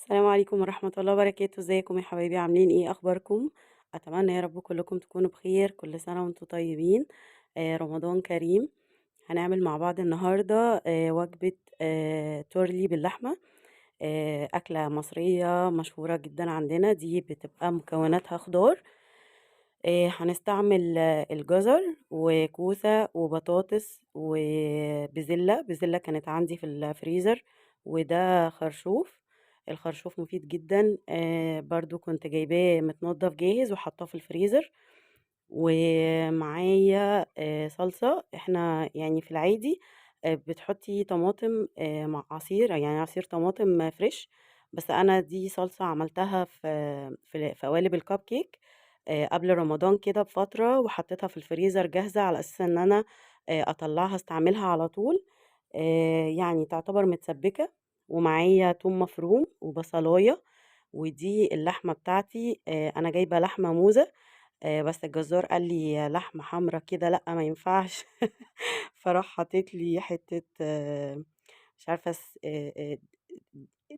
السلام عليكم ورحمة الله وبركاته، ازيكم يا حبايبي؟ عاملين ايه؟ اخباركم؟ اتمنى يا رب كلكم تكونوا بخير. كل سنة وانتم طيبين. رمضان كريم. هنعمل مع بعض النهاردة وجبة تورلي باللحمة. أكلة مصرية مشهورة جدا عندنا، دي بتبقى مكوناتها خضار. هنستعمل الجزر وكوسة وبطاطس وبزلة كانت عندي في الفريزر، وده خرشوف. الخرشوف مفيد جدا. برضو كنت جايباه متنضف جاهز وحطاه في الفريزر. ومعايا صلصة. احنا يعني في العادي بتحطي طماطم مع عصير، يعني عصير طماطم فريش. بس انا دي صلصة عملتها في قوالب الكب كيك قبل رمضان كده بفترة، وحطيتها في الفريزر جاهزة على اساس ان انا اطلعها استعملها على طول. يعني تعتبر متسبكة. ومعايا توم مفروم وبصلاية. ودي اللحمة بتاعتي، انا جايبة لحمة موزة. بس الجزار قال لي لحمة حمرا كده لأ ما ينفعش. فراح حاطط لي حتة مش عارفة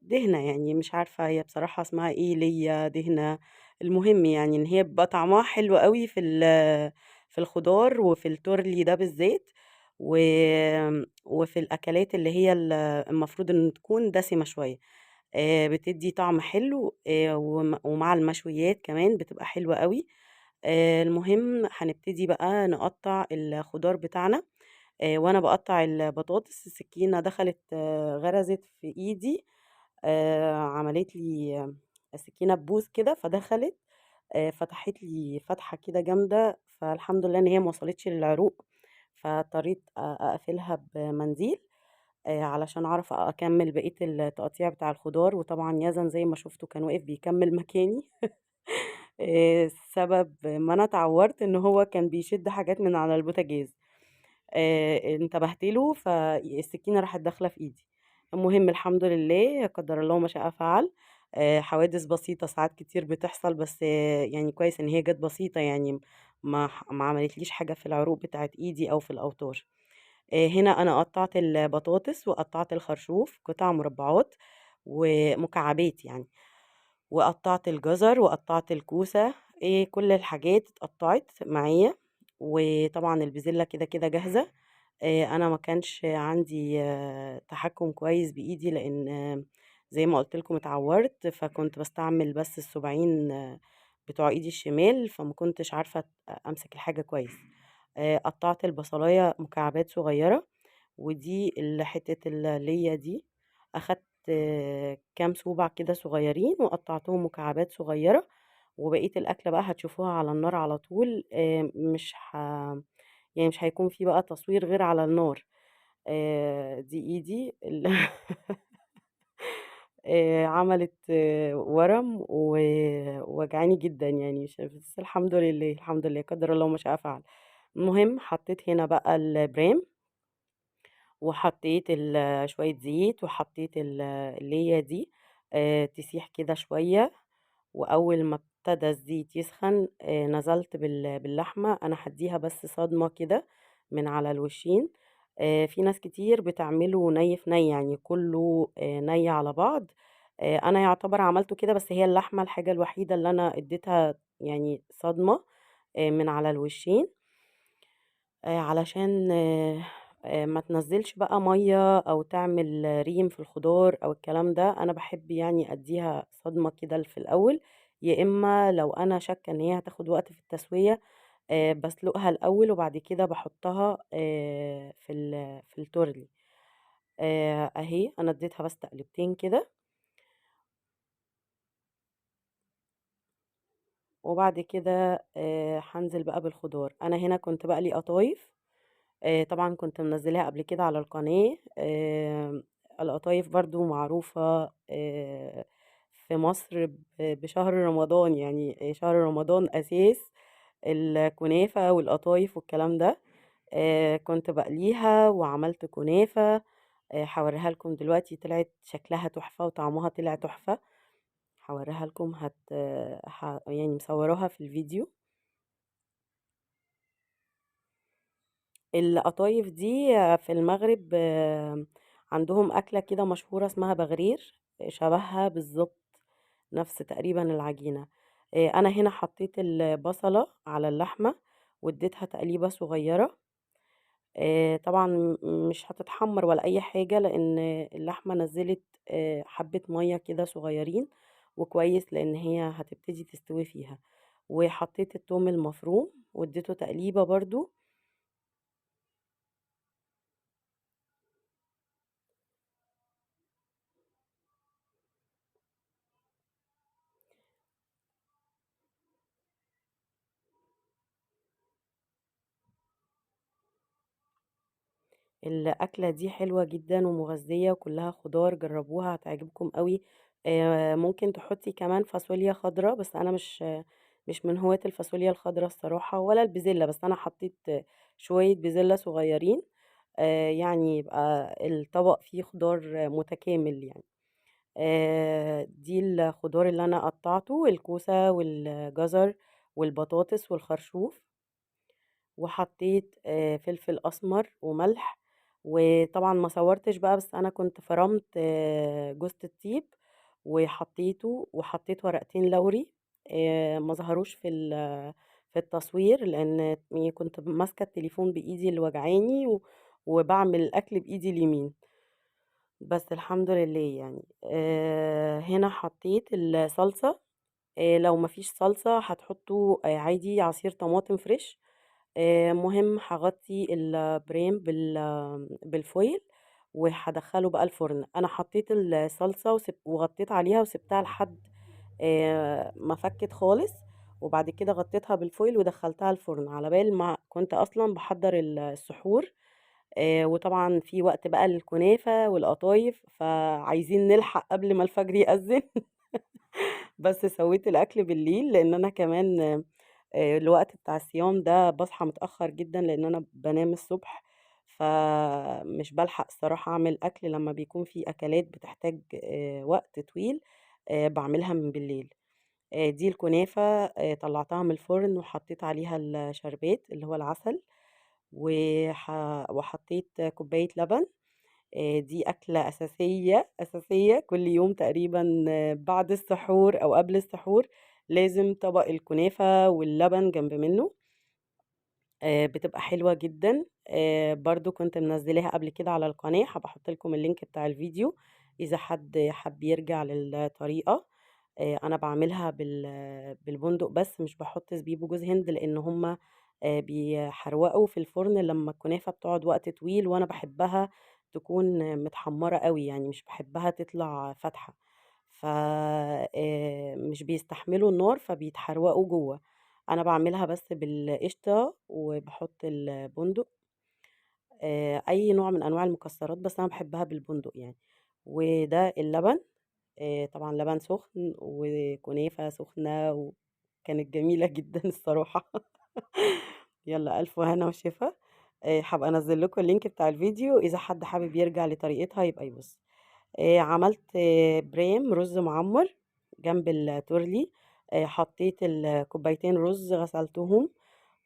دهنة، يعني مش عارفة هي بصراحة اسمها ايه، ليا دهنة. المهم يعني ان هي بيبقى طعمها حلو قوي في الخضار وفي التورلي ده بالذات. و... وفي الأكلات اللي هي المفروض ان تكون دسمة شوية. بتدي طعم حلو. ومع المشويات كمان بتبقى حلوة قوي. المهم هنبتدي بقى نقطع الخضار بتاعنا. وانا بقطع البطاطس السكينة دخلت غرزت في ايدي. عملت لي السكينة بوز كده فدخلت. فتحت لي فتحة كده جامدة، فالحمد لله ان هي ما وصلتش للعروق. فاضطريت اقفلها بمنديل علشان اعرف اكمل بقية التقطيع بتاع الخضار. وطبعا يزن زي ما شفتوا كان واقف بيكمل مكاني. سبب ما انا اتعورت ان هو كان بيشد حاجات من على البوتاجاز. انتبهت له فالسكينة راحت داخلة في ايدي. المهم الحمد لله قدر الله ما شاء فعل. حوادث بسيطة ساعات كتير بتحصل، بس يعني كويس ان هي جت بسيطة، يعني ما عملتليش حاجة في العروق بتاعت ايدي او في الاوتار. هنا انا قطعت البطاطس وقطعت الخرشوف قطع مربعات ومكعبات يعني. وقطعت الجزر وقطعت الكوسة. ايه كل الحاجات اتقطعت معايا. وطبعا البزلة كده كده جاهزة. انا ما كانش عندي تحكم كويس بايدي، لان زي ما قلت لكم اتعورت، فكنت بستعمل بس الصباعين بتوع ايدي الشمال، فما كنتش عارفة امسك الحاجة كويس. قطعت البصلاية مكعبات صغيرة. ودي حتة اللي هي دي اخدت كام صوبع كده صغيرين وقطعتهم مكعبات صغيرة. وبقية الأكلة بقى هتشوفوها على النار على طول. مش يعني مش هيكون في بقى تصوير غير على النار. دي ايدي عملت ورم ووجعاني جدا، يعني بس الحمد لله الحمد لله قدر الله ما شاء فعل. المهم حطيت هنا بقى البريم، وحطيت شوية زيت، وحطيت اللي هي دي تسيح كده شوية. وأول ما ابتدى الزيت يسخن نزلت باللحمة. أنا هديها بس صدمة كده من على الوشين. في ناس كتير بتعمله ني في ني، يعني كله ني على بعض. أنا يعتبر عملته كده، بس هي اللحمة الحاجة الوحيدة اللي أنا اديتها يعني صدمة من على الوشين. علشان ما تنزّلش بقى مَيّة أو تعمل ريم في الخضار أو الكلام ده. أنا باحب يعني أدّيها صدمة كده في الأول. يا إما لو أنا شاكة إن هي هتاخد وقت في التسوية باسلقها الأول وبعد كده باحطها في التورلي. أهي أنا اديتها بس تقلبتين كده. وبعد كده هانزل بقى بالخضار. أنا هنا كنت باقلي قطايف. طبعًا كنت منزّلاها قبل كده على القناة. القطايف برضه معروفة في مصر بشهر رمضان، يعني شهر رمضان أساس الكنافة والقطايف والكلام ده. كنت باقليها وعملت كنافة. هاوريها لكم دلوقتي طلعت شكلها تحفة وطعمها طلع تحفة. هاوريها لكم يعني مصوراها في الفيديو. القطايف دي في المغرب عندهم أكلة كده مشهورة اسمها بغرير. شبهها بالضبط، نفس تقريبًا العجينة. أنا هنا حطيت البصلة على اللحمة واديتها تقليبة صغيرة. طبعًا مش هتتحمّر ولا أي حاجة، لإن اللحمة نزّلت حبّة مَيّة كده صغيّرين، وكويس لإن هي هتبتدي تستوي فيها. وحطيت التوم المفروم واديته تقليبة برضه. الأكلة دي حلوة جدًا ومغذية وكلّها خضار، جرّبوها هتعجبكم أوي. ممكن تحطّي كمان فاصوليا خضرا، بس أنا مش من هواة الفاصوليا الخضرا الصراحة ولا البسلة، بس أنا حطيت شوية بسلة صغيّرين، يعني يبقى الطبق فيه خضار متكامل يعني. دي الخضار اللي أنا قطّعته، الكوسة والجزر والبطاطس والخرشوف. وحطيت فلفل أسمر وملح. وطبعًا ما صوّرتش بقى، بس أنا كنت فرَمت جوزة الطيب وحطيته، وحطيت ورقتين لوري ما ظهروش في التصوير، لإن كنت ماسكة التليفون بإيدي اللي واجعاني وباعمل الأكل بإيدي اليمين. بس الحمد لله يعني. هنا حطيت الصلصة. لو ما فيش صلصة هتحطّوا عادي عصير طماطم فريش. مهم هاغطّي البريم بالفويل وهادخّله بقى الفرن. أنا حطّيت الصلصة وغطّيت عليها وسِبتها لحد ما فكِّت خالص، وبعد كده غطّيتها بالفويل ودخّلتها الفرن على بال ما كنت أصلًا باحضّر السحور. وطبعًا في وقت بقى للكنافة والقطايف، فعايزين نلحق قبل ما الفجر يأذّن. بس سويت الأكل بالليل، لإن أنا كمان الوقت بتاع الصيام ده باصحى متأخر جدًا، لإن أنا بانام الصبح، فمش بالحق الصراحة أعمل أكل لمّا بيكون في أكلات بتحتاج وقت طويل، باعملها من بالليل. دي الكنافة طلّعتها من الفرن وحطيت عليها الشربات اللي هو العسل، وحطيت كوباية لبن. دي أكلة أساسية، أساسية كل يوم تقريبًا بعد السحور أو قبل السحور لازم طبق الكنافة واللبن جنب منه. بتبقى حلوة جدًا. برضه كنت منزّلاها قبل كده على القناة، هابقى أحط لكم اللينك بتاع الفيديو إذا حد حَب يرجع للطريقة. أنا باعملها بالبندق بس مش باحط زبيب وجوز هند، لإن هُم بيحروقوا في الفرن لمّا الكنافة بتقعد وقت طويل، وأنا باحبها تكون متحمّرة أوي، يعني مش باحبها تطلع فاتحة. ف مش بيستحملوا النار فبيتحروقوا جوّه. أنا باعملها بس بالقشطة وباحط البندق، أي نوع من أنواع المكسرات، بس أنا باحبها بالبندق يعني. وده اللبن، طبعًا لبن سخن وكنافة سخنة وكانت جميلة جدًا الصراحة. يالّا ألف هنا وشفا. هابقى أنزّل لكم اللينك بتاع الفيديو إذا حد حابب يرجع لطريقتها يبقى يبُص. عملت بريم رز معمّر جنب التورلي. حطيت كوبايتين رز غسلتهم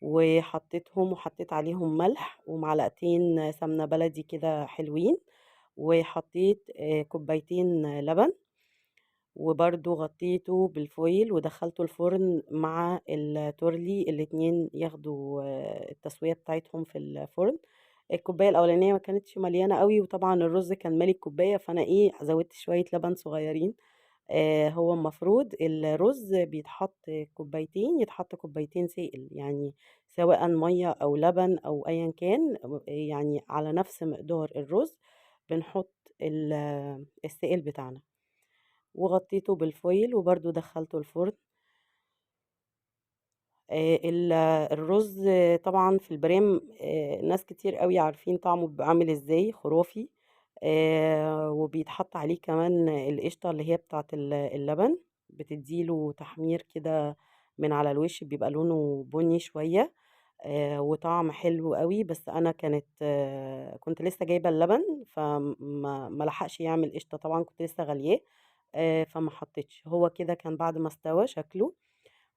وحطيتهم وحطيت عليهم ملح ومعلقتين سمنة بلدي كده حلوين، وحطيت كوبايتين لبن، وبرضه غطيته بالفويل ودخّلته الفرن مع التورلي الاتنين ياخدوا التسوية بتاعتهم في الفرن. الكوباية الأولانية ما كانتش مليانة أوي، وطبعًا الرز كان مالي الكوباية، فأنا زوّدت شوية لبن صغيّرين. هو المفروض الرز بيتحط كوبايتين، يتحط كوبايتين سائل، يعني سواءً مَيّة أو لبن أو أيًا كان، يعني على نفس مقدار الرز بنحط السائل بتاعنا. وغطيته بالفويل وبرضه دخّلته الفرن. ال الرز طبعًا في البرام ناس كتير أوي عارفين طعمه بيبقى عامل إزاي، خرافي. وبيتحط عليه كمان القشطة اللي هي بتاعة اللبن، بتدّي له تحمير كده من على الوش، بيبقى لونه بني شوية. وطعم حلو أوي، بس أنا كنت لسه جايبة اللبن ما لحقش يعمل قشطة طبعًا، كنت لسه غالياه. فما حطيتش. هو كده كان بعد ما استوى شكله،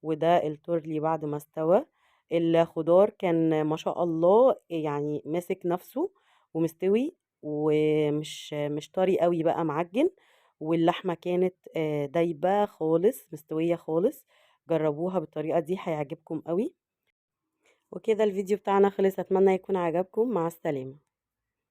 وده التورلي بعد ما استوى. الخضار كان ما شاء الله يعني ماسك نفسه ومستوي، ومش مش طري أوي بقى معجن، واللحمة كانت دايبة خالص مستوية خالص. جربوها بالطريقة دي هيعجبكم قوي. وكده الفيديو بتاعنا خلص، اتمنى يكون عجبكم. مع السلامة.